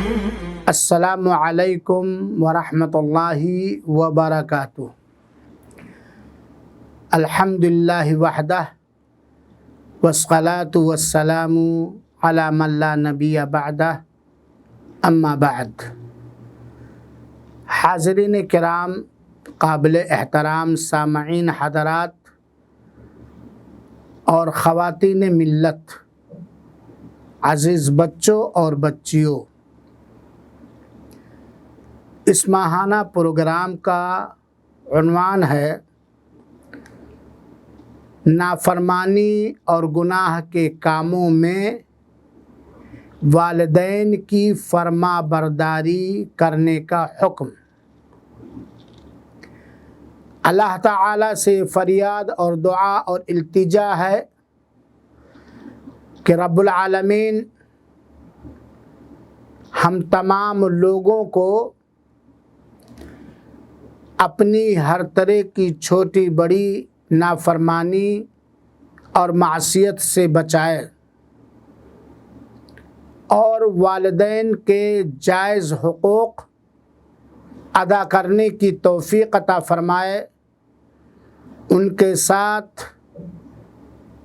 السلام علیکم ورحمۃ اللہ وبرکاتہ۔ الحمدللہ وحدہ والصلاة والسلام علی من لا نبی بعدہ، اما بعد۔ حاضرین کرام، قابل احترام سامعین حضرات اور خواتین ملت، عزیز بچوں اور بچیوں، اس ماہانہ پروگرام کا عنوان ہے نافرمانی اور گناہ کے کاموں میں والدین کی فرما برداری کرنے کا حکم۔ اللہ تعالیٰ سے فریاد اور دعا اور التجا ہے کہ رب العالمین ہم تمام لوگوں کو اپنی ہر طرح کی چھوٹی بڑی نافرمانی اور معصیت سے بچائے اور والدین کے جائز حقوق ادا کرنے کی توفیق عطا فرمائے، ان کے ساتھ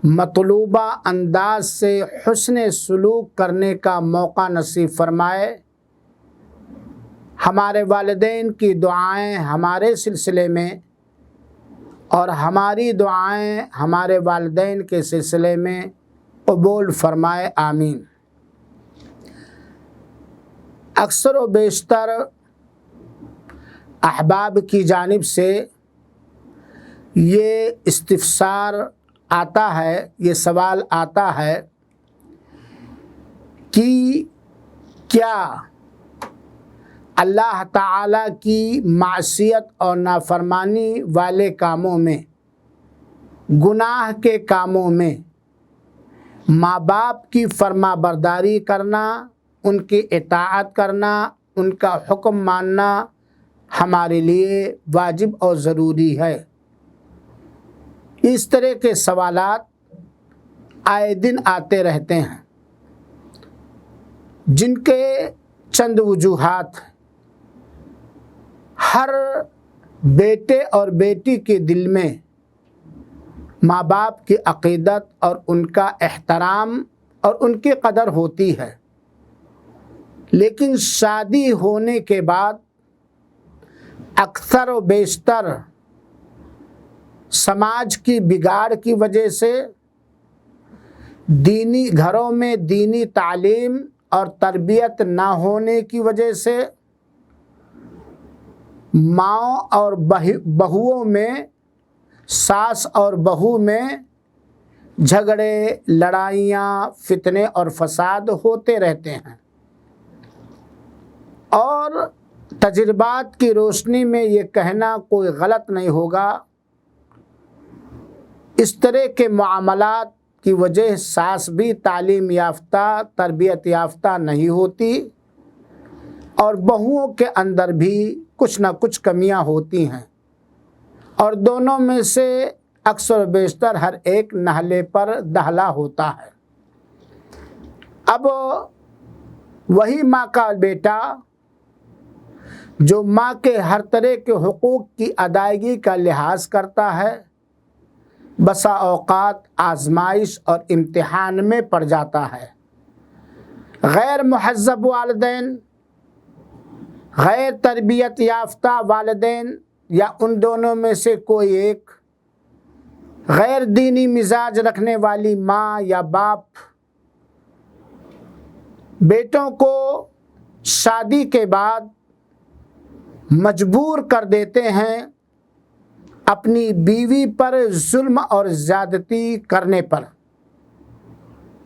مطلوبہ انداز سے حسن سلوک کرنے کا موقع نصیب فرمائے۔ ہمارے والدین کی دعائیں ہمارے سلسلے میں اور ہماری دعائیں ہمارے والدین کے سلسلے میں قبول فرمائے، آمین۔ اکثر و بیشتر احباب کی جانب سے یہ استفسار آتا ہے، یہ سوال آتا ہے کہ کیا اللہ تعالیٰ کی معصیت اور نافرمانی والے کاموں میں، گناہ کے کاموں میں ماں باپ کی فرما برداری کرنا، ان کی اطاعت کرنا، ان کا حکم ماننا ہمارے لیے واجب اور ضروری ہے؟ اس طرح کے سوالات آئے دن آتے رہتے ہیں، جن کے چند وجوہات ہیں۔ ہر بیٹے اور بیٹی کے دل میں ماں باپ کی عقیدت اور ان کا احترام اور ان کی قدر ہوتی ہے، لیکن شادی ہونے کے بعد اکثر و بیشتر سماج کی بگاڑ کی وجہ سے، دینی گھروں میں دینی تعلیم اور تربیت نہ ہونے کی وجہ سے، ماؤں اور بہوؤں میں، ساس اور بہو میں جھگڑے، لڑائیاں، فتنے اور فساد ہوتے رہتے ہیں۔ اور تجربات کی روشنی میں یہ کہنا کوئی غلط نہیں ہوگا، اس طرح کے معاملات کی وجہ ساس بھی تعلیم یافتہ، تربیت یافتہ نہیں ہوتی، اور بہوؤں کے اندر بھی کچھ نہ کچھ کمیاں ہوتی ہیں، اور دونوں میں سے اکثر و بیشتر ہر ایک نہلے پر دہلا ہوتا ہے۔ اب وہی ماں کا بیٹا جو ماں کے ہر طرح کے حقوق کی ادائیگی کا لحاظ کرتا ہے، بسا اوقات آزمائش اور امتحان میں پڑ جاتا ہے۔ غیر مہذب والدین، غیر تربیت یافتہ والدین، یا ان دونوں میں سے کوئی ایک، غیر دینی مزاج رکھنے والی ماں یا باپ، بیٹوں کو شادی کے بعد مجبور کر دیتے ہیں اپنی بیوی پر ظلم اور زیادتی کرنے پر،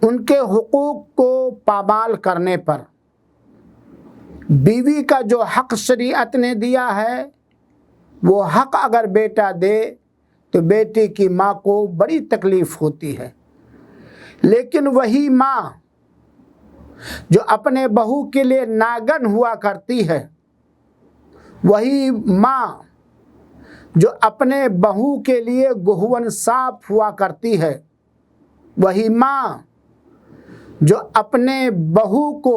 ان کے حقوق کو پامال کرنے پر۔ بیوی کا جو حق شریعت نے دیا ہے، وہ حق اگر بیٹا دے تو بیٹے کی ماں کو بڑی تکلیف ہوتی ہے، لیکن وہی ماں جو اپنے بہو کے لیے ناگن ہوا کرتی ہے، وہی ماں جو اپنے بہو کے لیے گہون صاف ہوا کرتی ہے، وہی ماں جو اپنے بہو کو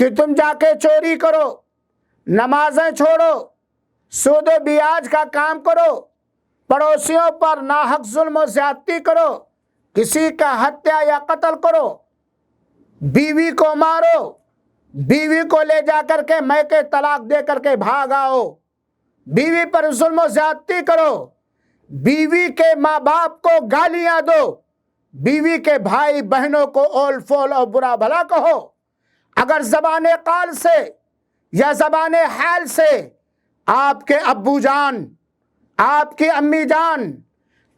کہ تم جا کے چوری کرو، نمازیں چھوڑو، سود و بیاج کا کام کرو، پڑوسیوں پر ناحق ظلم و زیادتی کرو، کسی کا ہتیا یا قتل کرو، بیوی کو مارو، بیوی کو لے جا کر کے میکے طلاق دے کر کے بھاگ آؤ، بیوی پر ظلم و زیادتی کرو، بیوی کے ماں باپ کو گالیاں دو، بیوی کے بھائی بہنوں کو اول فول اور برا بھلا کہو، اگر زبان قال سے یا زبان حال سے آپ کے ابو جان، آپ کی امی جان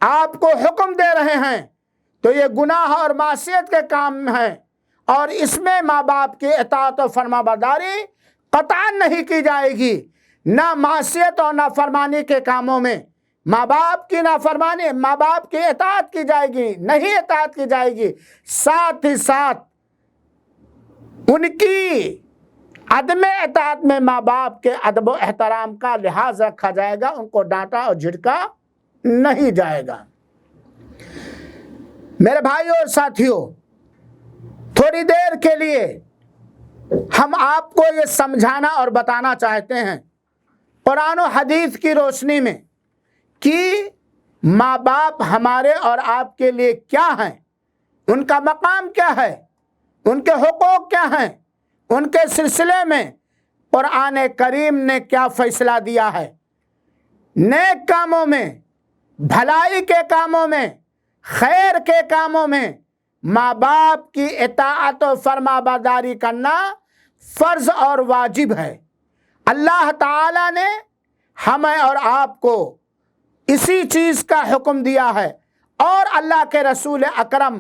آپ کو حکم دے رہے ہیں تو یہ گناہ اور معصیت کے کام ہیں، اور اس میں ماں باپ کی اطاعت و فرما برداری قطعاً نہیں کی جائے گی۔ نہ معصیت اور نافرمانی کے کاموں میں ماں باپ کی نافرمانی، ماں باپ کی اطاعت کی جائے گی، نہیں اطاعت کی جائے گی، ساتھ ہی ساتھ ان کی عدم اطاعت میں ماں باپ کے ادب و احترام کا لحاظ رکھا جائے گا، ان کو ڈانٹا اور جھڑکا نہیں جائے گا۔ میرے بھائیوں اور ساتھیوں، تھوڑی دیر کے لیے ہم آپ کو یہ سمجھانا اور بتانا چاہتے ہیں قرآن و حدیث کی روشنی میں کہ ماں باپ ہمارے اور آپ کے لیے کیا ہیں، ان کا مقام کیا ہے، ان کے حقوق کیا ہیں، ان کے سلسلے میں قرآن کریم نے کیا فیصلہ دیا ہے۔ نیک کاموں میں، بھلائی کے کاموں میں، خیر کے کاموں میں ماں باپ کی اطاعت و فرما برداری کرنا فرض اور واجب ہے۔ اللہ تعالی نے ہمیں اور آپ کو اسی چیز کا حکم دیا ہے، اور اللہ کے رسول اکرم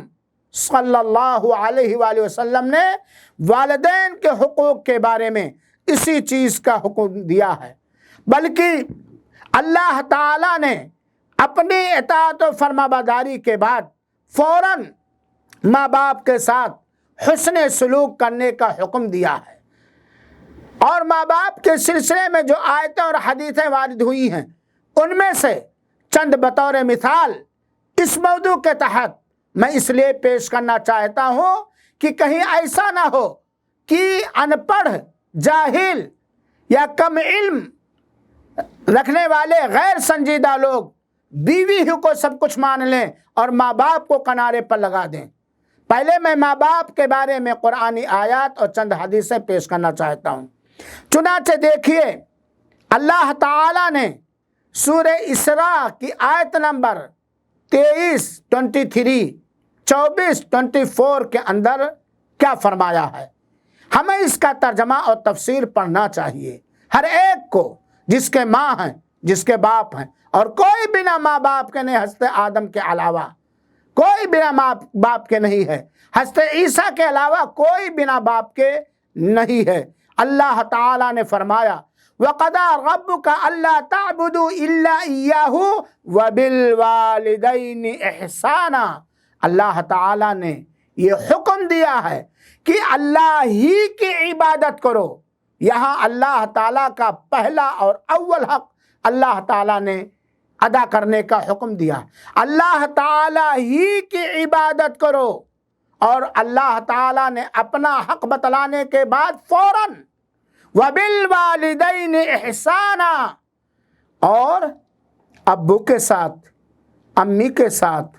صلی اللہ علیہ وآلہ وسلم نے والدین کے حقوق کے بارے میں اسی چیز کا حکم دیا ہے۔ بلکہ اللہ تعالی نے اپنی اطاعت و فرما برداری کے بعد فوراً ماں باپ کے ساتھ حسن سلوک کرنے کا حکم دیا ہے، اور ماں باپ کے سلسلے میں جو آیتیں اور حدیثیں وارد ہوئی ہیں ان میں سے چند بطور مثال اس موضوع کے تحت میں اس لیے پیش کرنا چاہتا ہوں کہ کہیں ایسا نہ ہو کہ ان پڑھ، جاہل یا کم علم رکھنے والے غیر سنجیدہ لوگ بیوی ہی کو سب کچھ مان لیں اور ماں باپ کو کنارے پر لگا دیں۔ پہلے میں ماں باپ کے بارے میں قرآنی آیات اور چند حدیثیں پیش کرنا چاہتا ہوں۔ چنانچہ دیکھیے، اللہ تعالی نے سورہ اسراء کی آیت نمبر 24 کے اندر کیا فرمایا ہے۔ ہمیں اس کا ترجمہ اور تفسیر پڑھنا چاہیے، ہر ایک کو، جس کے ماں ہیں، جس کے باپ ہیں، اور کوئی بنا ماں باپ کے نہیں، حضرت آدم کے علاوہ کوئی بنا ماں باپ کے نہیں ہے، حضرت عیسیٰ کے علاوہ کوئی بنا باپ کے نہیں ہے۔ اللہ تعالیٰ نے فرمایا وَقَضَىٰ رَبُّكَ أَلَّا تَعْبُدُوا إِلَّا إِيَّاهُ وَبِالْوَالِدَيْنِ إِحْسَانًا۔ اللہ تعالیٰ نے یہ حکم دیا ہے کہ اللہ ہی کی عبادت کرو۔ یہاں اللہ تعالیٰ کا پہلا اور اول حق اللہ تعالیٰ نے ادا کرنے کا حکم دیا۔ اللہ تعالیٰ ہی کی عبادت کرو، اور اللہ تعالیٰ نے اپنا حق بتلانے کے بعد فوراً وَبِالْوَالِدَيْنِ إِحْسَانًا، اور ابو کے ساتھ، امی کے ساتھ،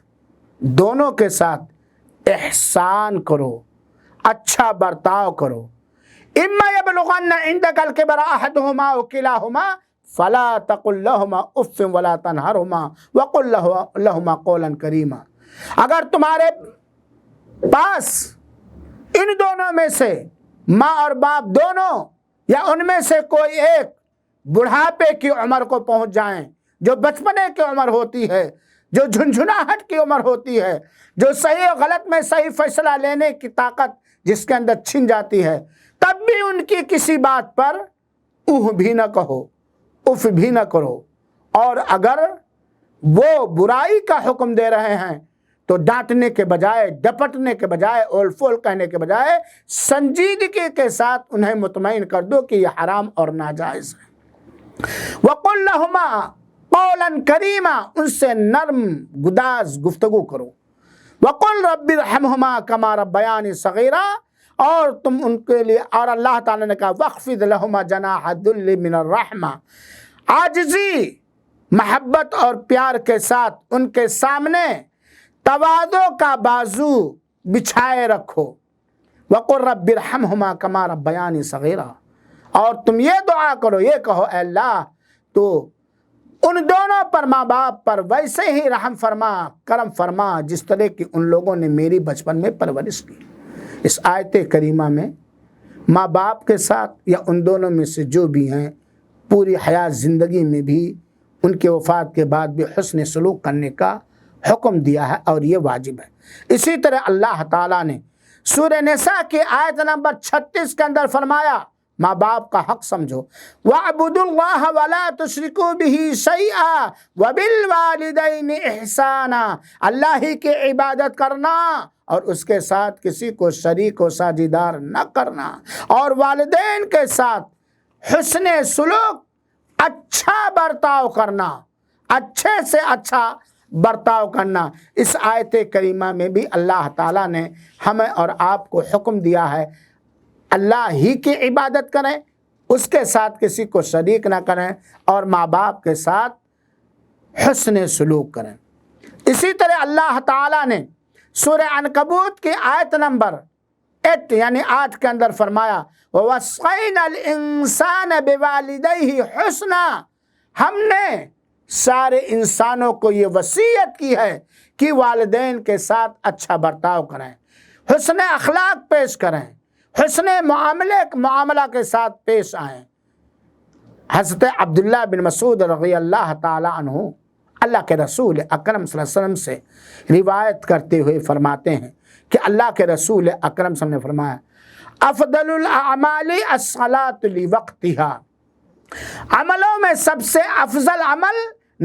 دونوں کے ساتھ احسان کرو، اچھا برتاؤ کرو۔ اِمَّا يَبْلُغَنَّ عِندَكَ الْكِبَرَ أَحَدُهُمَا أَوْ كِلَاهُمَا فَلَا تَقُل لَّهُمَا أُفٍّ وَلَا تَنْهَرْهُمَا وَقُل لَّهُمَا قَوْلًا كَرِيمًا۔ اگر تمہارے پاس ان دونوں میں سے، ماں اور باپ دونوں، یا ان میں سے کوئی ایک بڑھاپے کی عمر کو پہنچ جائیں، جو بچپنے کی عمر ہوتی ہے، جو جھنجھناہٹ کی عمر ہوتی ہے، جو صحیح و غلط میں صحیح فیصلہ لینے کی طاقت جس کے اندر چھن جاتی ہے، تب بھی ان کی کسی بات پر اوہ بھی نہ کہو، اف بھی نہ کرو، اور اگر وہ برائی کا حکم دے رہے ہیں تو ڈانٹنے کے بجائے، ڈپٹنے کے بجائے، اول فول کہنے کے بجائے سنجیدگی کے ساتھ انہیں مطمئن کر دو کہ یہ حرام اور ناجائز ہے۔ وَقُل لَّهُمَا قَوْلًا كَرِيمًا، ان سے نرم گداز گفتگو کرو۔ وَقُل رَبِّ ارْحَمْهُمَا كَمَا رَبَّيَانِي صَغِيرًا، اور تم ان کے لیے، اور اللہ تعالیٰ نے کہا وَخْفِضْ لَهُمَا جَنَاحَ الذُّلِّ مِنَ الرَّحْمَةِ، عاجزی، محبت اور پیار کے ساتھ ان کے سامنے تواضع کا بازو بچھائے رکھو۔ وَقُلْ رَبِّ ارْحَمْهُمَا كَمَا رَبَّيَانِي صَغِيرًا، اور تم یہ دعا کرو، یہ کہو اے اللہ تو ان دونوں پر، ماں باپ پر ویسے ہی رحم فرما، کرم فرما جس طرح کی ان لوگوں نے میری بچپن میں پرورش کی۔ اس آیت کریمہ میں ماں باپ کے ساتھ یا ان دونوں میں سے جو بھی ہیں پوری حیات زندگی میں بھی ان کے وفات کے بعد بھی حسن سلوک کرنے کا حکم دیا ہے، اور یہ واجب ہے۔ اسی طرح اللہ تعالیٰ نے سورہ نساء کی آیت نمبر 36 کے اندر فرمایا ماں باپ کا حق سمجھو، وَاعْبُدُوا اللَّهَ وَلَا تُشْرِكُوا بِهِ شَيْئًا وَبِالْوَالِدَيْنِ إِحْسَانًا، اللہ ہی کی عبادت کرنا اور اس کے ساتھ کسی کو شریک و ساجیدار نہ کرنا، اور والدین کے ساتھ حسن سلوک، اچھا برتاؤ کرنا، اچھے سے اچھا برتاؤ کرنا۔ اس آیت کریمہ میں بھی اللہ تعالیٰ نے ہمیں اور آپ کو حکم دیا ہے اللہ ہی کی عبادت کریں، اس کے ساتھ کسی کو شریک نہ کریں، اور ماں باپ کے ساتھ حسن سلوک کریں۔ اسی طرح اللہ تعالیٰ نے سورہ عنکبوت کی آیت نمبر 8 یعنی 8 کے اندر فرمایا وَوَصَّيْنَا الْإِنسَانَ بِوَالِدَيْهِ حُسْنًا، ہم نے سارے انسانوں کو یہ وصیت کی ہے کہ والدین کے ساتھ اچھا برتاؤ کریں، حسن اخلاق پیش کریں، حسن معاملہ کے ساتھ پیش آئیں۔ حضرت عبداللہ بن مسعود رضی اللہ تعالی عنہ اللہ کے رسول اکرم صلی اللہ علیہ وسلم سے روایت کرتے ہوئے فرماتے ہیں کہ اللہ کے رسول اکرم صلی اللہ علیہ وسلم نے فرمایا افضل الاعمال الصلاۃ لوقتها، عملوں میں سب سے افضل عمل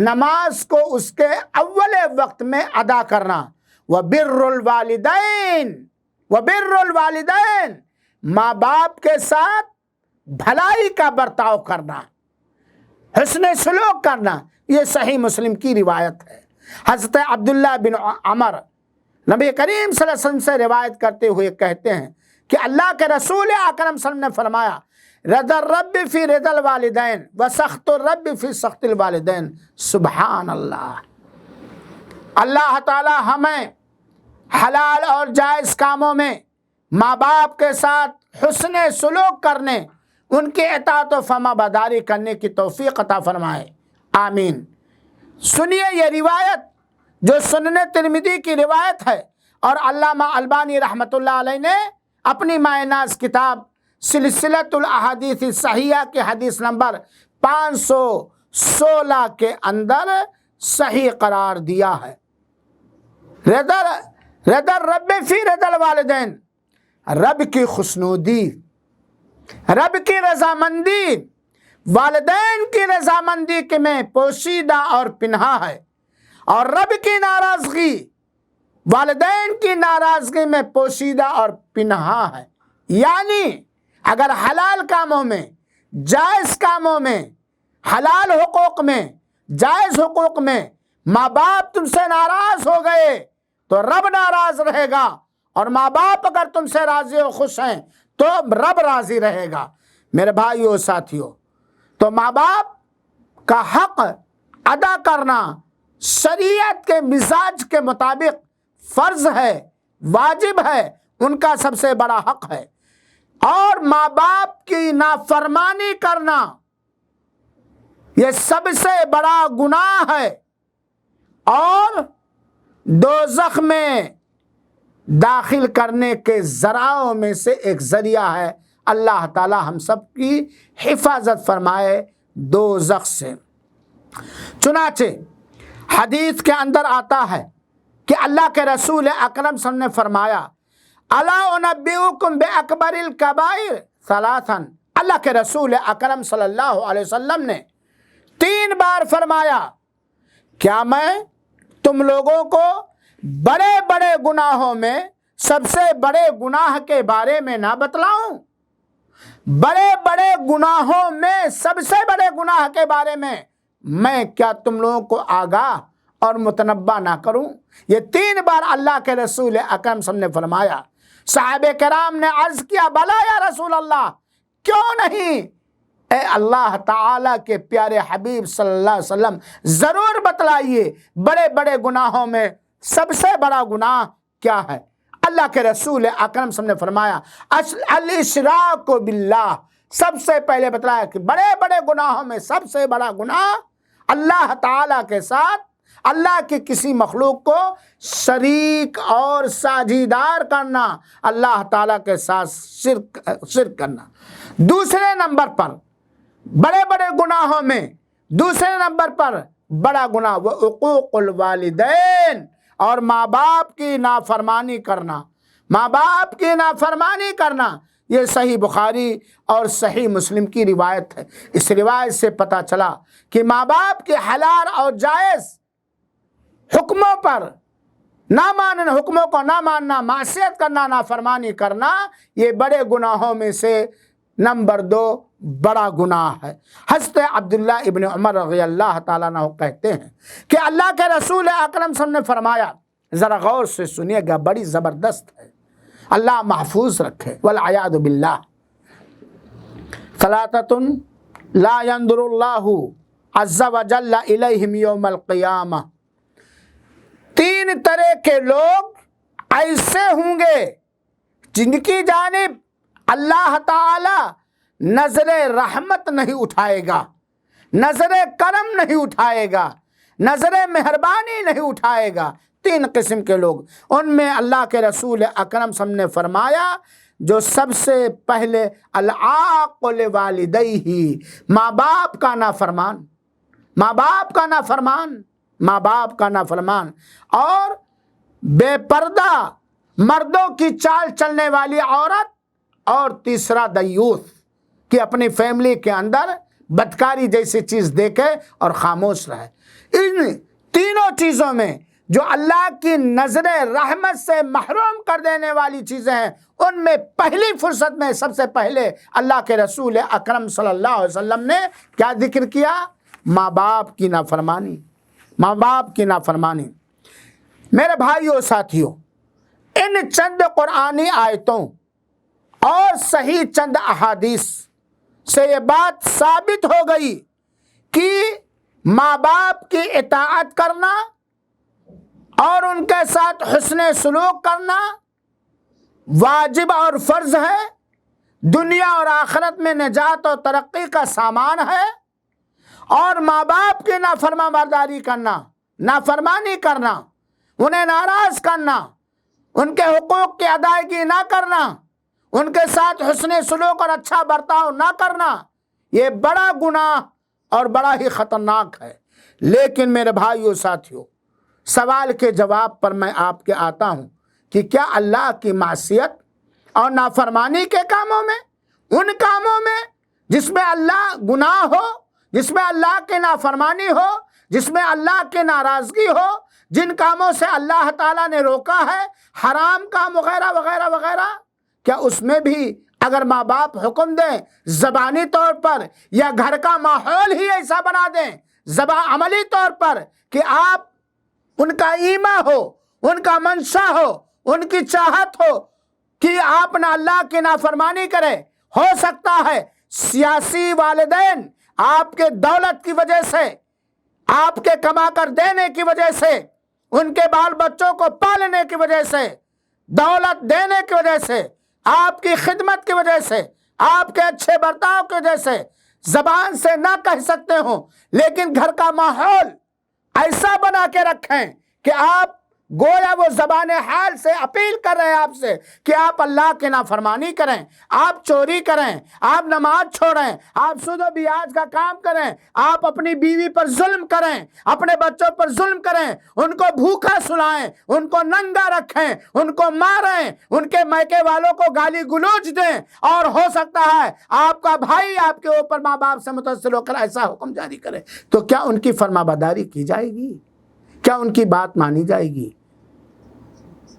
نماز کو اس کے اول وقت میں ادا کرنا، وبر الوالدین، ماں باپ کے ساتھ بھلائی کا برتاؤ کرنا، حسن سلوک کرنا۔ یہ صحیح مسلم کی روایت ہے۔ حضرت عبداللہ بن عمر نبی کریم صلی اللہ علیہ وسلم سے روایت کرتے ہوئے کہتے ہیں کہ اللہ کے رسول اکرم صلی اللہ علیہ وسلم نے فرمایا رضا الرب فی رضا الوالدین وسخط الرب فی سخط الوالدین۔ سبحان اللہ، اللہ تعالی ہمیں حلال اور جائز کاموں میں ماں باپ کے ساتھ حسن سلوک کرنے، ان کی اطاعت و فرما برداری کرنے کی توفیق عطا فرمائے، آمین۔ سنیے یہ روایت جو سنن ترمذی کی روایت ہے، اور علامہ البانی رحمۃ اللہ علیہ نے اپنی مائع ناز کتاب سلسلۃ الاحادیث الصحیحہ کے حدیث نمبر 516 کے اندر صحیح قرار دیا ہے۔ رضا الرب فی رضا الوالدین، رب کی خوشنودی، رب کی رضامندی والدین کی رضامندی کے میں پوشیدہ اور پنہا ہے، اور رب کی ناراضگی والدین کی ناراضگی میں پوشیدہ اور پنہا ہے۔ یعنی اگر حلال کاموں میں، جائز کاموں میں، حلال حقوق میں، جائز حقوق میں ماں باپ تم سے ناراض ہو گئے تو رب ناراض رہے گا، اور ماں باپ اگر تم سے راضی و خوش ہیں تو رب راضی رہے گا۔ میرے بھائیو ساتھیو، تو ماں باپ کا حق ادا کرنا شریعت کے مزاج کے مطابق فرض ہے، واجب ہے، ان کا سب سے بڑا حق ہے، اور ماں باپ کی نافرمانی کرنا یہ سب سے بڑا گناہ ہے، اور دوزخ میں داخل کرنے کے ذرائعوں میں سے ایک ذریعہ ہے۔ اللہ تعالی ہم سب کی حفاظت فرمائے دوزخ سے۔ چنانچہ حدیث کے اندر آتا ہے کہ اللہ کے رسول اکرم صلی اللہ علیہ وسلم نے فرمایا الا انبئکم باکبر الکبائر ثلاثا، اللہ کے رسول اکرم صلی اللہ علیہ وسلم نے 3 بار فرمایا کیا میں تم لوگوں کو بڑے بڑے گناہوں میں سب سے بڑے گناہ کے بارے میں نہ بتلاؤں؟ بڑے بڑے گناہوں میں سب سے بڑے گناہ کے بارے میں کیا تم لوگوں کو آگاہ اور متنبہ نہ کروں؟ یہ 3 بار اللہ کے رسول اکرم صلی اللہ علیہ وسلم نے فرمایا۔ صحابہ کرام نے عرض کیا بلا یا رسول اللہ، کیوں نہیں؟ اے اللہ تعالیٰ کے پیارے حبیب صلی اللہ علیہ وسلم ضرور بتلائیے بڑے بڑے گناہوں میں سب سے بڑا گناہ کیا ہے؟ اللہ کے رسول اکرم صلی اللہ علیہ وسلم نے فرمایا الاشراک باللہ، سب سے پہلے بتلایا کہ بڑے بڑے گناہوں میں سب سے بڑا گناہ اللہ تعالیٰ کے ساتھ اللہ کی کسی مخلوق کو شریک اور ساجھیدار کرنا، اللہ تعالیٰ کے ساتھ شرک کرنا۔ دوسرے نمبر پر بڑے بڑے گناہوں میں دوسرے نمبر پر بڑا گناہ وہ حقوق الوالدین، اور ماں باپ کی نافرمانی کرنا، ماں باپ کی نافرمانی کرنا۔ یہ صحیح بخاری اور صحیح مسلم کی روایت ہے۔ اس روایت سے پتہ چلا کہ ماں باپ کے حلال اور جائز حکموں پر نہ ماننا، حکموں کو نہ ماننا، معصیت کرنا، نافرمانی کرنا، یہ بڑے گناہوں میں سے نمبر 2 بڑا گناہ ہے۔ حضرت عبداللہ ابن عمر رضی اللہ تعالیٰ عنہ کہتے ہیں کہ اللہ کے رسول اکرم صلی اللہ علیہ وسلم نے فرمایا، ذرا غور سے سنیے گا، بڑی زبردست ہے، اللہ محفوظ رکھے، والعیاذ باللہ۔ ثلاثۃ لا ينظر اللہ عز وجل الیہم یوم القیامہ، 3 طرح کے لوگ ایسے ہوں گے جن کی جانب اللہ تعالی نظر رحمت نہیں اٹھائے گا، نظر کرم نہیں اٹھائے گا، نظر مہربانی نہیں اٹھائے گا۔ 3 قسم کے لوگ، ان میں اللہ کے رسول اکرم صلی اللہ علیہ وسلم نے فرمایا جو سب سے پہلے العاق لوالدیہ، ماں باپ کا نافرمان، ماں باپ کا نافرمان، ماں باپ کا نافرمان، اور بے پردہ مردوں کی چال چلنے والی عورت، اور تیسرا دیوث کہ اپنی فیملی کے اندر بدکاری جیسی چیز دیکھے اور خاموش رہے۔ ان تینوں چیزوں میں جو اللہ کی نظر رحمت سے محروم کر دینے والی چیزیں ہیں، ان میں پہلی فرصت میں سب سے پہلے اللہ کے رسول اکرم صلی اللہ علیہ وسلم نے کیا ذکر کیا؟ ماں باپ کی نافرمانی، ماں باپ کی نافرمانی۔ میرے بھائیوں ساتھیوں، ان چند قرآنی آیتوں اور صحیح چند احادیث سے یہ بات ثابت ہو گئی کہ ماں باپ کی اطاعت کرنا اور ان کے ساتھ حسن سلوک کرنا واجب اور فرض ہے، دنیا اور آخرت میں نجات اور ترقی کا سامان ہے، اور ماں باپ کی نافرما برداری کرنا، نافرمانی کرنا، انہیں ناراض کرنا، ان کے حقوق کی ادائیگی نہ کرنا، ان کے ساتھ حسن سلوک اور اچھا برتاؤ نہ کرنا، یہ بڑا گناہ اور بڑا ہی خطرناک ہے۔ لیکن میرے بھائیوں ساتھیوں، سوال کے جواب پر میں آپ کے آتا ہوں کہ کیا اللہ کی معصیت اور نافرمانی کے کاموں میں، ان کاموں میں جس میں اللہ گناہ ہو، جس میں اللہ کی نافرمانی ہو، جس میں اللہ کی ناراضگی ہو، جن کاموں سے اللہ تعالیٰ نے روکا ہے، حرام کام وغیرہ وغیرہ وغیرہ، کیا اس میں بھی اگر ماں باپ حکم دیں زبانی طور پر یا گھر کا ماحول ہی ایسا بنا دیں عملی طور پر کہ آپ ان کا ایما ہو، ان کا منشا ہو، ان کی چاہت ہو کہ آپ نہ اللہ کی نافرمانی کریں، ہو سکتا ہے سیاسی والدین آپ کے دولت کی وجہ سے، آپ کے کما کر دینے کی وجہ سے، ان کے بال بچوں کو پالنے کی وجہ سے، دولت دینے کی وجہ سے، آپ کی خدمت کی وجہ سے، آپ کے اچھے برتاؤ کی وجہ سے زبان سے نہ کہہ سکتے ہوں، لیکن گھر کا ماحول ایسا بنا کے رکھیں کہ آپ گویا وہ زبان حال سے اپیل کر رہے ہیں آپ سے کہ آپ اللہ کی نافرمانی کریں، آپ چوری کریں، آپ نماز چھوڑیں، آپ سود و بیاج کا کام کریں، آپ اپنی بیوی پر ظلم کریں، اپنے بچوں پر ظلم کریں، ان کو بھوکا سلائیں، ان کو ننگا رکھیں، ان کو ماریں، ان کے میکے والوں کو گالی گلوچ دیں، اور ہو سکتا ہے آپ کا بھائی آپ کے اوپر ماں باپ سے متصل ہو کر ایسا حکم جاری کرے، تو کیا ان کی فرما برداری کی جائے گی؟ کیا ان کی بات مانی جائے گی؟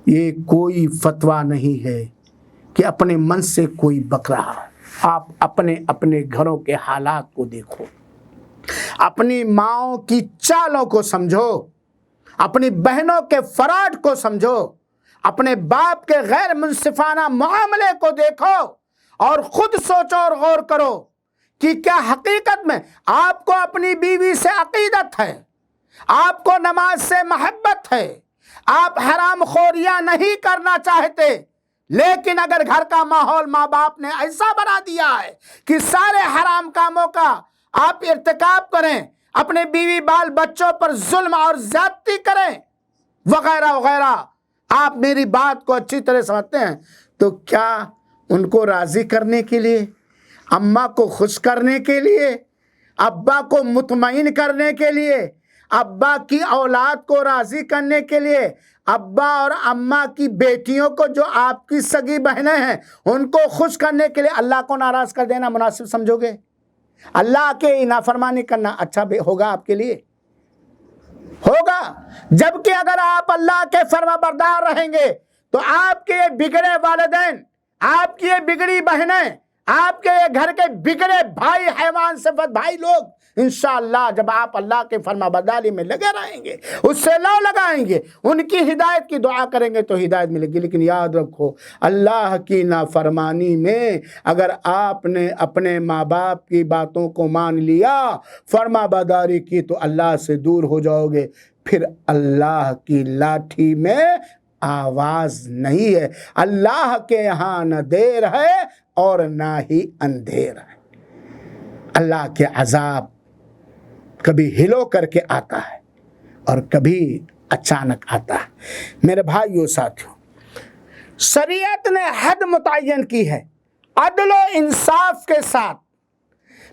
یہ کوئی فتویٰ نہیں ہے کہ اپنے من سے کوئی بک رہا۔ آپ اپنے اپنے گھروں کے حالات کو دیکھو، اپنی ماؤں کی چالوں کو سمجھو، اپنی بہنوں کے فراڈ کو سمجھو، اپنے باپ کے غیر منصفانہ معاملے کو دیکھو اور خود سوچو اور غور کرو کہ کیا حقیقت میں آپ کو اپنی بیوی سے عقیدت ہے، آپ کو نماز سے محبت ہے، آپ حرام خوریاں نہیں کرنا چاہتے، لیکن اگر گھر کا ماحول ماں باپ نے ایسا بنا دیا ہے کہ سارے حرام کاموں کا آپ ارتکاب کریں، اپنے بیوی بال بچوں پر ظلم اور زیادتی کریں وغیرہ وغیرہ، آپ میری بات کو اچھی طرح سمجھتے ہیں، تو کیا ان کو راضی کرنے کے لیے، اماں کو خوش کرنے کے لیے، ابا کو مطمئن کرنے کے لیے، ابا کی اولاد کو راضی کرنے کے لیے، ابا اور اماں کی بیٹیوں کو جو آپ کی سگی بہنیں ہیں ان کو خوش کرنے کے لیے اللہ کو ناراض کر دینا مناسب سمجھو گے؟ اللہ کے نافرمانی کرنا اچھا بھی ہوگا آپ کے لیے؟ ہوگا؟ جبکہ اگر آپ اللہ کے فرما بردار رہیں گے تو آپ کے یہ بگڑے والدین، آپ کی یہ بگڑی بہنیں، آپ کے یہ گھر کے بگڑے بھائی، حیوان صفت بھائی لوگ، انشاءاللہ جب آپ اللہ کے فرما برداری میں لگے رہیں گے، اس سے لو لگائیں گے، ان کی ہدایت کی دعا کریں گے تو ہدایت ملے گی۔ لیکن یاد رکھو، اللہ کی نافرمانی میں اگر آپ نے اپنے ماں باپ کی باتوں کو مان لیا، فرما برداری کی، تو اللہ سے دور ہو جاؤ گے، پھر اللہ کی لاٹھی میں آواز نہیں ہے۔ اللہ کے یہاں نہ دیر ہے اور نہ ہی اندھیر ہے۔ اللہ کے عذاب کبھی ہلو کر کے آتا ہے اور کبھی اچانک آتا ہے۔ میرے بھائیو ساتھیو، شریعت نے حد متعین کی ہے عدل و انصاف کے ساتھ۔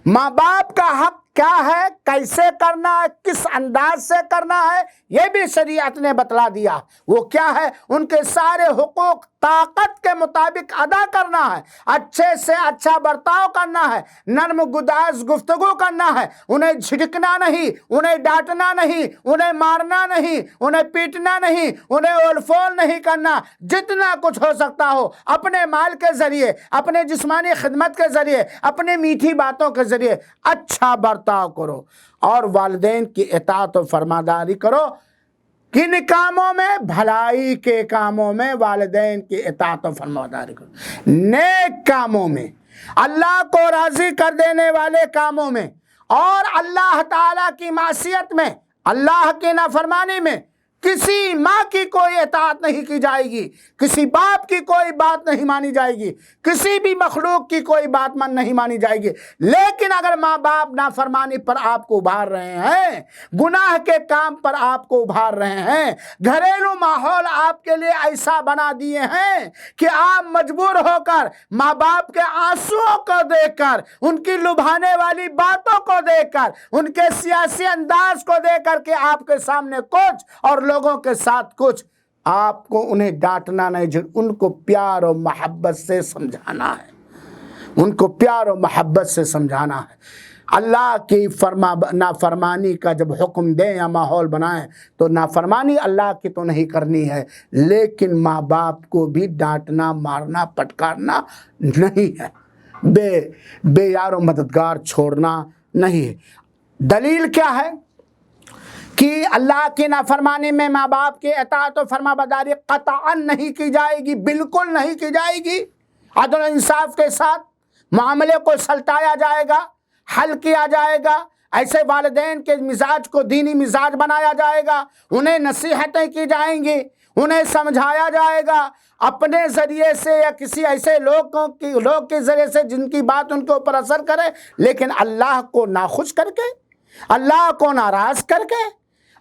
ماں باپ کا حق کیا ہے، کیسے کرنا ہے، کس انداز سے کرنا ہے، یہ بھی شریعت نے بتلا دیا۔ وہ کیا ہے؟ ان کے سارے حقوق طاقت کے مطابق ادا کرنا ہے، اچھے سے اچھا برتاؤ کرنا ہے، نرم گداز گفتگو کرنا ہے، انہیں جھڑکنا نہیں، انہیں ڈانٹنا نہیں، انہیں مارنا نہیں، انہیں پیٹنا نہیں، انہیں اول فول نہیں کرنا، جتنا کچھ ہو سکتا ہو اپنے مال کے ذریعے، اپنے جسمانی خدمت کے ذریعے، اپنے میٹھی باتوں کے ذریعے اچھا برتاؤ کرو، اور والدین کی اطاعت و فرمانبرداری کرو۔ کن کاموں میں؟ بھلائی کے کاموں میں والدین کی اطاعت و فرمانبرداری کرو، نیک کاموں میں، اللہ کو راضی کر دینے والے کاموں میں، اور اللہ تعالیٰ کی معصیت میں، اللہ کی نافرمانی میں کسی ماں کی کوئی اطاعت نہیں کی جائے گی، کسی باپ کی کوئی بات نہیں مانی جائے گی، کسی بھی مخلوق کی کوئی بات نہیں مانی جائے گی۔ لیکن اگر ماں باپ نافرمانی پر آپ کو ابھار رہے ہیں، گناہ کے کام پر آپ کو ابھار رہے ہیں، گھریلو ماحول آپ کے لیے ایسا بنا دیے ہیں کہ آپ مجبور ہو کر ماں باپ کے آنسوؤں کو دیکھ کر، ان کی لبھانے والی باتوں کو دیکھ کر، ان کے سیاسی انداز کو دیکھ کر کے آپ کے سامنے کچھ اور لوگوں کے ساتھ کچھ، آپ کو انہیں ڈانٹنا نہیں، ان کو پیار و محبت سے سمجھانا ہے، ان کو پیار و محبت سے سمجھانا ہے۔ اللہ کی نافرمانی کا جب حکم دیں یا ماحول بنائیں تو نافرمانی اللہ کی تو نہیں کرنی ہے، لیکن ماں باپ کو بھی ڈانٹنا، مارنا، پٹکارنا نہیں ہے، بے یار و مددگار چھوڑنا نہیں ہے۔ دلیل کیا ہے کہ اللہ کی نافرمانی میں ماں باپ کی اطاعت و فرمانبرداری قطعاً نہیں کی جائے گی، بالکل نہیں کی جائے گی۔ عدل و انصاف کے ساتھ معاملے کو سلٹایا جائے گا، حل کیا جائے گا، ایسے والدین کے مزاج کو دینی مزاج بنایا جائے گا، انہیں نصیحتیں کی جائیں گی، انہیں سمجھایا جائے گا اپنے ذریعے سے یا کسی ایسے لوگ کے ذریعے سے جن کی بات ان کے اوپر اثر کرے، لیکن اللہ کو ناخوش کر کے، اللہ کو ناراض کر کے،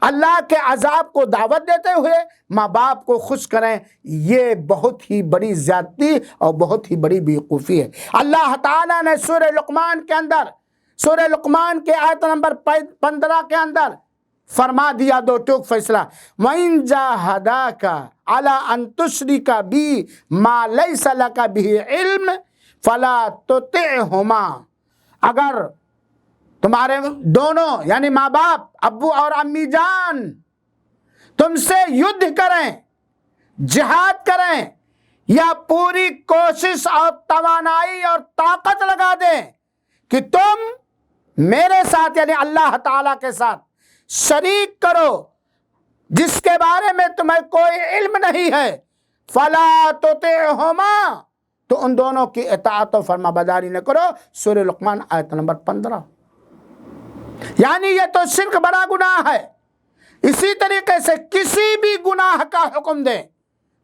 اللہ کے عذاب کو دعوت دیتے ہوئے ماں باپ کو خوش کریں، یہ بہت ہی بڑی زیادتی اور بہت ہی بڑی بیوقوفی ہے۔ اللہ تعالیٰ نے سورہ لقمان کے آیت نمبر 15 کے اندر فرما دیا دو ٹوک فیصلہ، وَإِن جَاهَدَاكَ عَلَىٰ أَن تُشْرِكَ بِي مَا لَيْسَ لَكَ بِهِ عِلْمٍ فَلَا تُطِعْهُمَا، اگر تمہارے دونوں یعنی ماں باپ، ابو اور امی جان تم سے یدھ کریں، جہاد کریں، یا پوری کوشش اور توانائی اور طاقت لگا دیں کہ تم میرے ساتھ یعنی اللہ تعالیٰ کے ساتھ شریک کرو جس کے بارے میں تمہیں کوئی علم نہیں ہے، فلا تطعهما، تو ان دونوں کی اطاعت و فرما برداری نہ کرو۔ سورہ لقمان آیت نمبر 15۔ یعنی یہ تو شرک بڑا گناہ ہے۔ اسی طریقے سے کسی بھی گناہ کا حکم دیں،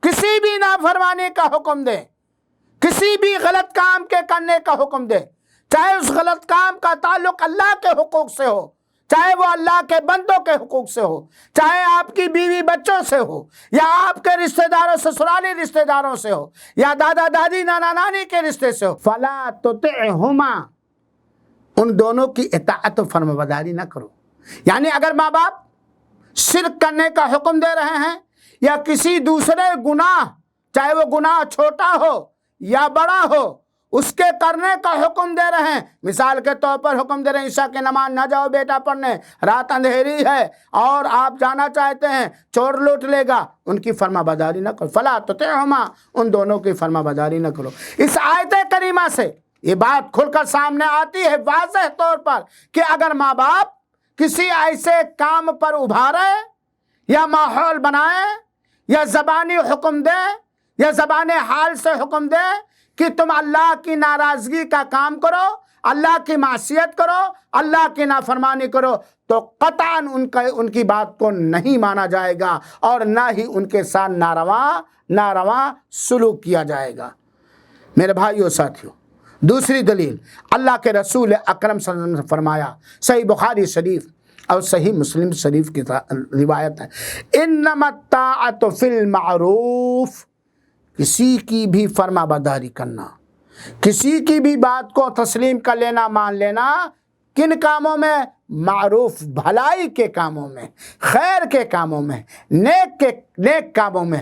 کسی بھی نافرمانی کا حکم دیں، کسی بھی غلط کام کے کرنے کا حکم دیں، چاہے اس غلط کام کا تعلق اللہ کے حقوق سے ہو، چاہے وہ اللہ کے بندوں کے حقوق سے ہو، چاہے آپ کی بیوی بچوں سے ہو، یا آپ کے رشتہ داروں سسرالی رشتہ داروں سے ہو، یا دادا دادی نانا نانی کے رشتے سے ہو، فلا تطعهما، ان دونوں کی اطاعت و فرمانبرداری نہ کرو۔ یعنی اگر ماں باپ شرک کرنے کا حکم دے رہے ہیں یا کسی دوسرے گناہ، چاہے وہ گناہ چھوٹا ہو یا بڑا ہو، اس کے کرنے کا حکم دے رہے ہیں، مثال کے طور پر حکم دے رہے ہیں عشاء کی نماز نہ جاؤ بیٹا پڑھنے، رات اندھیری ہے اور آپ جانا چاہتے ہیں، چور لوٹ لے گا، ان کی فرما برداری نہ کرو۔ فلا تطعهما، ان دونوں کی فرما برداری نہ کرو۔ اس آیت کریمہ سے یہ بات کھل کر سامنے آتی ہے واضح طور پر کہ اگر ماں باپ کسی ایسے کام پر ابھارے یا ماحول بنائے یا زبانی حکم دے یا زبان حال سے حکم دے کہ تم اللہ کی ناراضگی کا کام کرو، اللہ کی معصیت کرو، اللہ کی نافرمانی کرو، تو قطعاً ان کی بات کو نہیں مانا جائے گا اور نہ ہی ان کے ساتھ ناروا سلوک کیا جائے گا۔ میرے بھائیو ساتھیو، دوسری دلیل اللہ کے رسول اکرم صلی اللہ علیہ وسلم نے فرمایا، صحیح بخاری شریف اور صحیح مسلم شریف کی روایت ہے، انما الطاعۃ فی المعروف، کسی کی بھی فرما برداری کرنا، کسی کی بھی بات کو تسلیم کر لینا، مان لینا، کن کاموں میں؟ معروف، بھلائی کے کاموں میں، خیر کے کاموں میں، نیک کاموں میں۔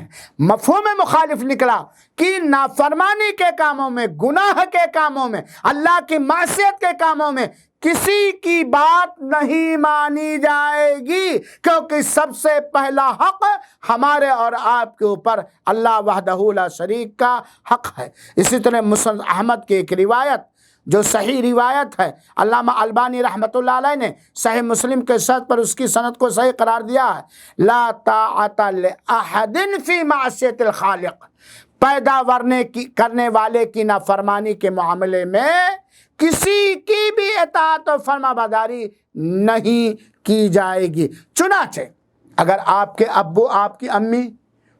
مفہوم مخالف نکلا کہ نافرمانی کے کاموں میں، گناہ کے کاموں میں، اللہ کی معصیت کے کاموں میں کسی کی بات نہیں مانی جائے گی، کیونکہ سب سے پہلا حق ہمارے اور آپ کے اوپر اللہ وحدہ لا شریک کا حق ہے۔ اسی طرح مسند احمد کی ایک روایت جو صحیح روایت ہے، علامہ البانی رحمۃ اللہ علیہ نے صحیح مسلم کے شرط پر اس کی سند کو صحیح قرار دیا ہے، لا طاعۃ لأحد فی معصیۃ الخالق، پیدا کرنے والے کی نافرمانی کے معاملے میں کسی کی بھی اطاعت و فرما برداری نہیں کی جائے گی۔ چنانچہ اگر آپ کے ابو، آپ کی امی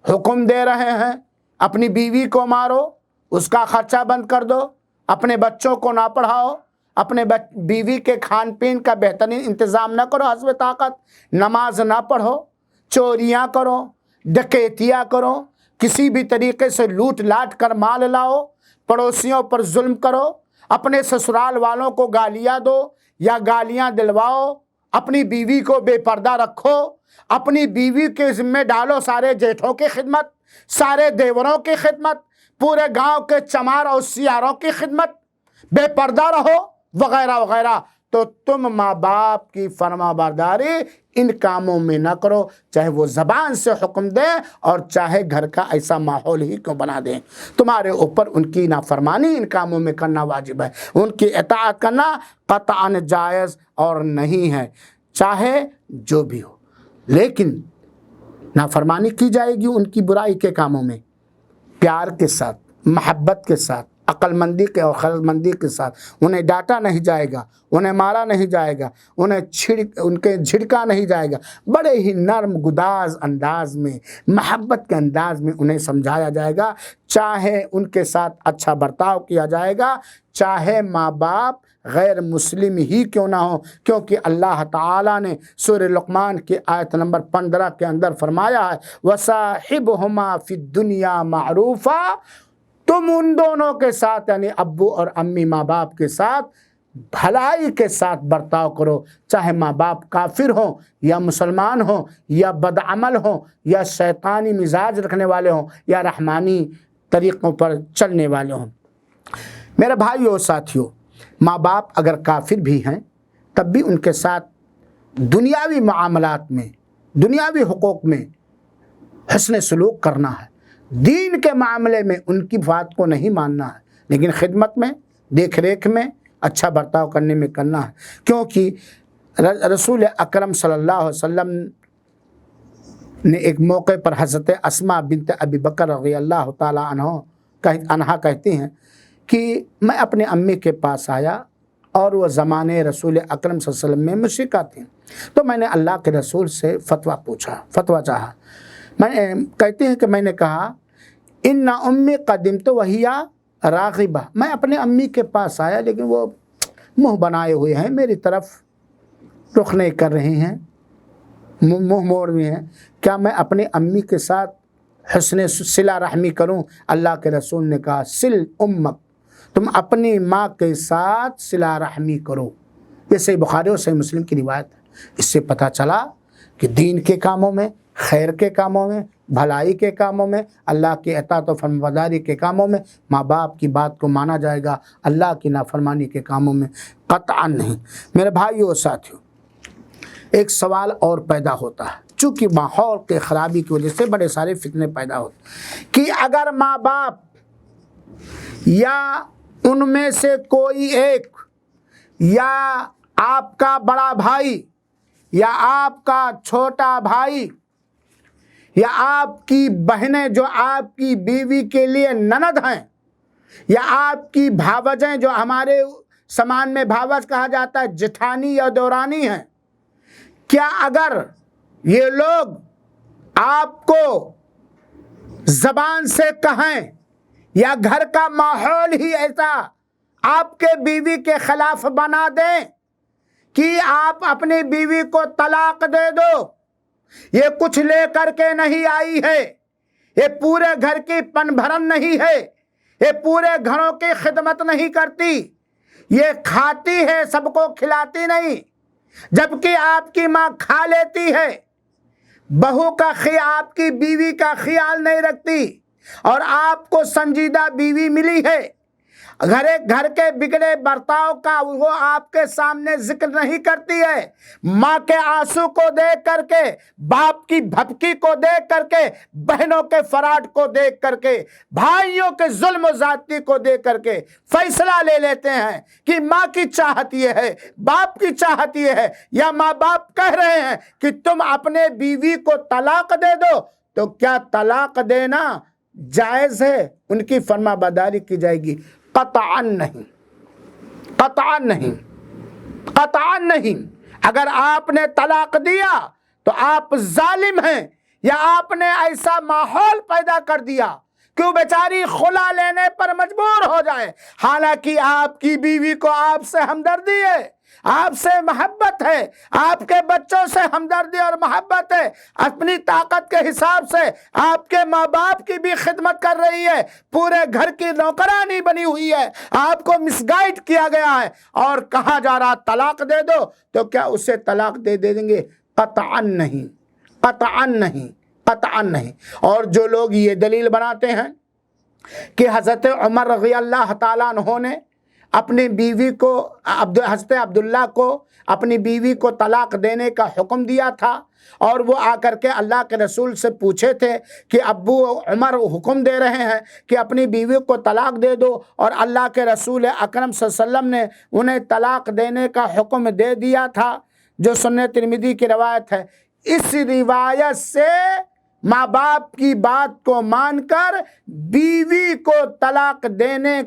حکم دے رہے ہیں اپنی بیوی کو مارو، اس کا خرچہ بند کر دو، اپنے بچوں کو نہ پڑھاؤ، اپنے بیوی کے کھان پین کا بہترین انتظام نہ کرو حسب طاقت، نماز نہ پڑھو، چوریاں کرو، ڈکیتیاں کرو، کسی بھی طریقے سے لوٹ لاٹ کر مال لاؤ، پڑوسیوں پر ظلم کرو، اپنے سسرال والوں کو گالیاں دو یا گالیاں دلواؤ، اپنی بیوی کو بے پردہ رکھو، اپنی بیوی کے ذمہ ڈالو سارے جیٹھوں کی خدمت، سارے دیوروں کی خدمت، پورے گاؤں کے چمار اور سیاروں کی خدمت، بے پردہ رہو وغیرہ وغیرہ، تو تم ماں باپ کی فرما برداری ان کاموں میں نہ کرو، چاہے وہ زبان سے حکم دیں اور چاہے گھر کا ایسا ماحول ہی کیوں بنا دیں، تمہارے اوپر ان کی نافرمانی ان کاموں میں کرنا واجب ہے، ان کی اطاعت کرنا قطعاً جائز اور نہیں ہے، چاہے جو بھی ہو۔ لیکن نافرمانی کی جائے گی ان کی برائی کے کاموں میں پیار کے ساتھ، محبت کے ساتھ، عقل مندی کے اور خرد مندی کے ساتھ، انہیں ڈانٹا نہیں جائے گا، انہیں مارا نہیں جائے گا، ان کے جھڑکا نہیں جائے گا، بڑے ہی نرم گداز انداز میں، محبت کے انداز میں انہیں سمجھایا جائے گا، چاہے ان کے ساتھ اچھا برتاؤ کیا جائے گا، چاہے ماں باپ غیر مسلم ہی کیوں نہ ہو، کیونکہ اللہ تعالیٰ نے سورہ لقمان کی آیت نمبر 15 کے اندر فرمایا ہے وَصَاحِبْهُمَا فِي الدُّنْيَا مَعْرُوفًا، تم ان دونوں کے ساتھ یعنی ابو اور امی ماں باپ کے ساتھ بھلائی کے ساتھ برتاؤ کرو، چاہے ماں باپ کافر ہوں یا مسلمان ہوں یا بدعمل ہوں یا شیطانی مزاج رکھنے والے ہوں یا رحمانی طریقوں پر چلنے والے ہوں۔ میرے بھائیو اور ساتھیو، ماں باپ اگر کافر بھی ہیں تب بھی ان کے ساتھ دنیاوی معاملات میں، دنیاوی حقوق میں حسن سلوک کرنا ہے، دین کے معاملے میں ان کی بات کو نہیں ماننا ہے، لیکن خدمت میں، دیکھ ریکھ میں، اچھا برتاؤ کرنے میں کرنا ہے، کیونکہ رسول اکرم صلی اللہ علیہ وسلم نے ایک موقع پر حضرت اسما بنت ابی بکر رضی اللہ تعالیٰ عنہا کہتی ہیں کہ میں اپنے امی کے پاس آیا اور وہ زمانے رسول اکرم صلی اللہ علیہ وسلم میں مشرکہ تھیں، تو میں نے اللہ کے رسول سے فتویٰ چاہا۔ کہتے ہیں کہ میں نے کہا ان امی قدمت وہی راغبہ، میں اپنے امی کے پاس آیا لیکن وہ منہ بنائے ہوئے ہیں، میری طرف رخ نہیں کر رہی ہیں، منہ موڑ رہی ہیں، کیا میں اپنے امی کے ساتھ حسن صلہ رحمی کروں؟ اللہ کے رسول نے کہا سل امک، تم اپنی ماں کے ساتھ صلہ رحمی کرو۔ یہ صحیح بخاری اور صحیح مسلم کی روایت ہے۔ اس سے پتہ چلا کہ دین کے کاموں میں، خیر کے کاموں میں، بھلائی کے کاموں میں، اللہ کی اطاعت و فرمانبرداری کے کاموں میں ماں باپ کی بات کو مانا جائے گا، اللہ کی نافرمانی کے کاموں میں قطعا نہیں۔ میرے بھائیو اور ساتھیو، ایک سوال اور پیدا ہوتا ہے، چونکہ ماحول کے خرابی کی وجہ سے بڑے سارے فتنے پیدا ہوتے ہیں کہ اگر ماں باپ یا ان میں سے کوئی ایک یا آپ کا بڑا بھائی یا آپ کا چھوٹا بھائی یا آپ کی بہنیں جو آپ کی بیوی کے لیے نند ہیں یا آپ کی بھاوجیں جو ہمارے سامان میں بھاوج کہا جاتا ہے جٹھانی یا دورانی ہیں، کیا اگر یہ لوگ آپ کو زبان سے کہیں یا گھر کا ماحول ہی ایسا آپ کے بیوی کے خلاف بنا دیں کہ آپ اپنی بیوی کو طلاق دے دو، یہ کچھ لے کر کے نہیں آئی ہے، یہ پورے گھر کی پن بھرن نہیں ہے، یہ پورے گھروں کی خدمت نہیں کرتی، یہ کھاتی ہے سب کو کھلاتی نہیں، جبکہ آپ کی ماں کھا لیتی ہے، بہو کا آپ کی بیوی کا خیال نہیں رکھتی، اور آپ کو سنجیدہ بیوی ملی ہے، گھر کے بگڑے برتاؤ کا وہ آپ کے سامنے ذکر نہیں کرتی ہے، ماں کے آنسو کو دیکھ کر کے، باپ کی بھپکی کو دیکھ کر کے، بہنوں کے فراڈ کو دیکھ کر کے، بھائیوں کے ظلم و زیادتی کو دیکھ کر کے فیصلہ لے لیتے ہیں کہ ماں کی چاہت یہ ہے، باپ کی چاہت یہ ہے، یا ماں باپ کہہ رہے ہیں کہ تم اپنے بیوی کو طلاق دے دو، تو کیا طلاق دینا جائز ہے؟ ان کی فرما برداری کی جائے گی؟ قطعاً نہیں، قطعاً نہیں، قطعاً نہیں۔ اگر آپ نے طلاق دیا تو آپ ظالم ہیں، یا آپ نے ایسا ماحول پیدا کر دیا کہ وہ بیچاری خلا لینے پر مجبور ہو جائے، حالانکہ آپ کی بیوی کو آپ سے ہمدردی ہے، آپ سے محبت ہے، آپ کے بچوں سے ہمدردی اور محبت ہے، اپنی طاقت کے حساب سے آپ کے ماں باپ کی بھی خدمت کر رہی ہے، پورے گھر کی نوکرانی بنی ہوئی ہے، آپ کو مس گائیڈ کیا گیا ہے، اور کہا جا رہا طلاق دے دو، تو کیا اسے طلاق دے دیں گے؟ قطعاً نہیں، قطعاً نہیں، قطعاً نہیں۔ اور جو لوگ یہ دلیل بناتے ہیں کہ حضرت عمر رضی اللہ تعالیٰ عنہ نے اپنی بیوی کو، حضرت عبداللہ کو اپنی بیوی کو طلاق دینے کا حکم دیا تھا، اور وہ آ کر کے اللہ کے رسول سے پوچھے تھے کہ ابو عمر حکم دے رہے ہیں کہ اپنی بیوی کو طلاق دے دو، اور اللہ کے رسول اکرم صلی اللہ علیہ وسلم نے انہیں طلاق دینے کا حکم دے دیا تھا، جو سنن ترمذی کی روایت ہے۔ اس روایت سے ماں باپ کی بات کو مان کر بیوی کو طلاق دینے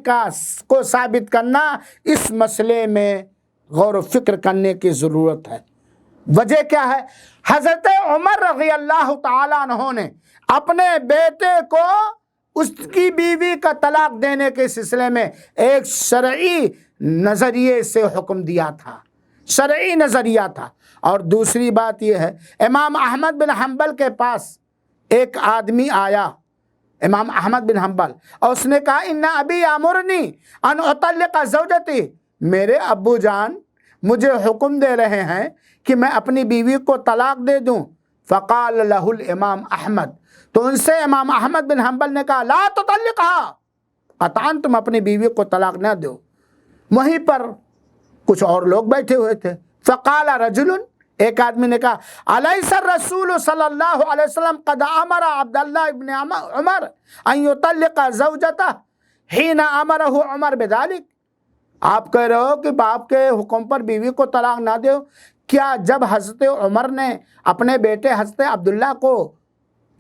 کو ثابت کرنا، اس مسئلے میں غور و فکر کرنے کی ضرورت ہے۔ وجہ کیا ہے؟ حضرت عمر رضی اللہ تعالیٰ عنہ نے اپنے بیٹے کو اس کی بیوی کا طلاق دینے کے سلسلے میں ایک شرعی نظریے سے حکم دیا تھا، شرعی نظریہ تھا۔ اور دوسری بات یہ ہے، امام احمد بن حنبل کے پاس ایک آدمی آیا، امام احمد بن حنبل، اور اس نے کہا ان ابی یامرنی ان اطلق زوجتی، میرے ابو جان مجھے حکم دے رہے ہیں کہ میں اپنی بیوی کو طلاق دے دوں۔ فقال لہ الامام احمد، تو ان سے امام احمد بن حنبل نے کہا لا تطلقها، قطعاً تم اپنی بیوی کو طلاق نہ دو۔ وہیں پر کچھ اور لوگ بیٹھے ہوئے تھے، فقال رجل، ایک آدمی نے کہا الیس الرسول صلی اللہ علیہ وسلم قد امر عبداللہ ابن عمر ان یطلق زوجتہ حین امرہ عمر بذلک، آپ کہہ رہے ہو کہ باپ کے حکم پر بیوی کو طلاق نہ دو، کیا جب حضرت عمر نے اپنے بیٹے حضرت عبداللہ کو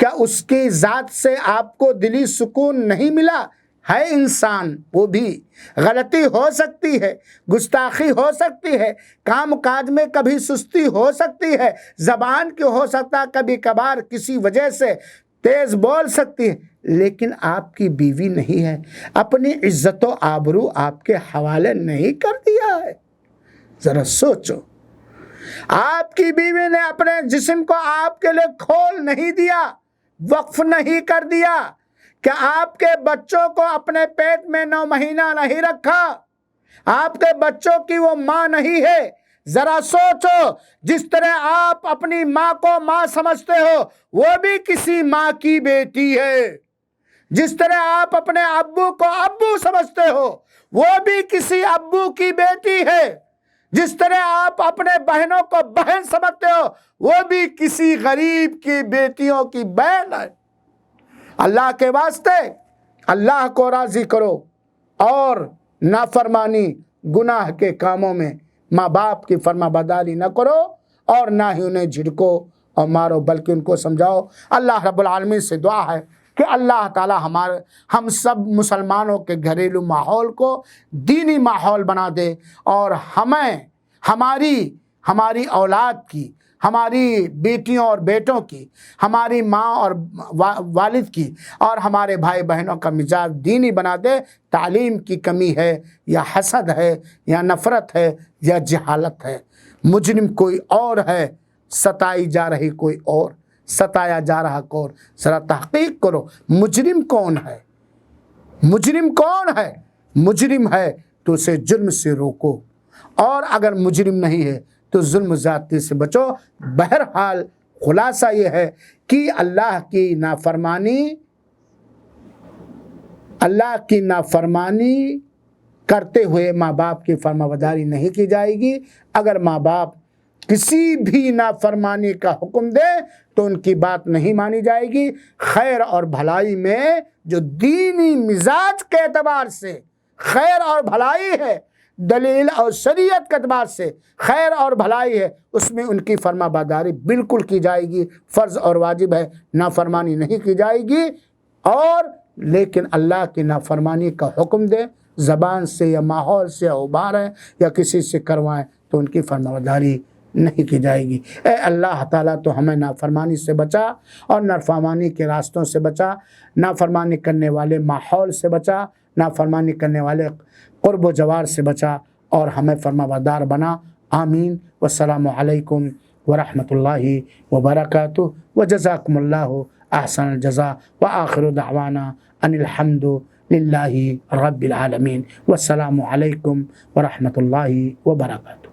کیا اس کی ذات سے آپ کو دلی سکون نہیں ملا؟ ہے انسان، وہ بھی غلطی ہو سکتی ہے، گستاخی ہو سکتی ہے، کام کاج میں کبھی سستی ہو سکتی ہے، زبان کی ہو سکتا کبھی کبھار کسی وجہ سے تیز بول سکتی ہے، لیکن آپ کی بیوی نہیں ہے، اپنی عزت و آبرو آپ کے حوالے نہیں کر دیا ہے؟ ذرا سوچو، آپ کی بیوی نے اپنے جسم کو آپ کے لیے کھول نہیں دیا، وقف نہیں کر دیا، کہ آپ کے بچوں کو اپنے پیٹ میں 9 مہینہ نہیں رکھا، آپ کے بچوں کی وہ ماں نہیں ہے؟ ذرا سوچو، جس طرح آپ اپنی ماں کو ماں سمجھتے ہو، وہ بھی کسی ماں کی بیٹی ہے۔ جس طرح آپ اپنے ابو کو ابو سمجھتے ہو، وہ بھی کسی ابو کی بیٹی ہے۔ جس طرح آپ اپنے بہنوں کو بہن سمجھتے ہو، وہ بھی کسی غریب کی بیٹیوں کی بہن ہے۔ اللہ کے واسطے اللہ کو راضی کرو اور نافرمانی گناہ کے کاموں میں ماں باپ کی فرما برداری نہ کرو، اور نہ ہی انہیں جھڑکو اور مارو، بلکہ ان کو سمجھاؤ۔ اللہ رب العالمین سے دعا ہے کہ اللہ تعالی ہم سب مسلمانوں کے گھریلو ماحول کو دینی ماحول بنا دے، اور ہمیں ہماری اولاد کی، ہماری بیٹیوں اور بیٹوں کی، ہماری ماں اور والد کی، اور ہمارے بھائی بہنوں کا مزاج دینی بنا دے۔ تعلیم کی کمی ہے یا حسد ہے یا نفرت ہے یا جہالت ہے، مجرم کوئی اور ہے، ستائی جا رہی کوئی اور، ستایا جا رہا کوئی اور۔ ذرا تحقیق کرو، مجرم کون ہے؟ مجرم کون ہے؟ مجرم ہے تو اسے جرم سے روکو، اور اگر مجرم نہیں ہے تو ظلم زیادتی سے بچو۔ بہرحال خلاصہ یہ ہے کہ اللہ کی نافرمانی کرتے ہوئے ماں باپ کی فرمانبرداری نہیں کی جائے گی۔ اگر ماں باپ کسی بھی نافرمانی کا حکم دے تو ان کی بات نہیں مانی جائے گی۔ خیر اور بھلائی میں جو دینی مزاج کے اعتبار سے خیر اور بھلائی ہے، دلیل اور شریعت کے اعتبار سے خیر اور بھلائی ہے، اس میں ان کی فرما برداری بالکل کی جائے گی، فرض اور واجب ہے، نافرمانی نہیں کی جائے گی۔ اور لیکن اللہ کی نافرمانی کا حکم دے، زبان سے یا ماحول سے ابھاریں یا کسی سے کروائیں، تو ان کی فرما برداری نہیں کی جائے گی۔ اے اللہ تعالیٰ تو ہمیں نافرمانی سے بچا، اور نافرمانی کے راستوں سے بچا، نافرمانی کرنے والے ماحول سے بچا، نافرمانی کرنے والے قرب و جوار سے بچا، اور ہمیں فرما بردار بنا۔ آمین۔ والسلام علیکم ورحمۃ اللہ وبرکاتہ، وجزاکم اللہ احسن الجزاء، وآخر دعوانا ان الحمد للہ رب العالمین۔ والسلام علیکم ورحمۃ اللہ وبرکاتہ۔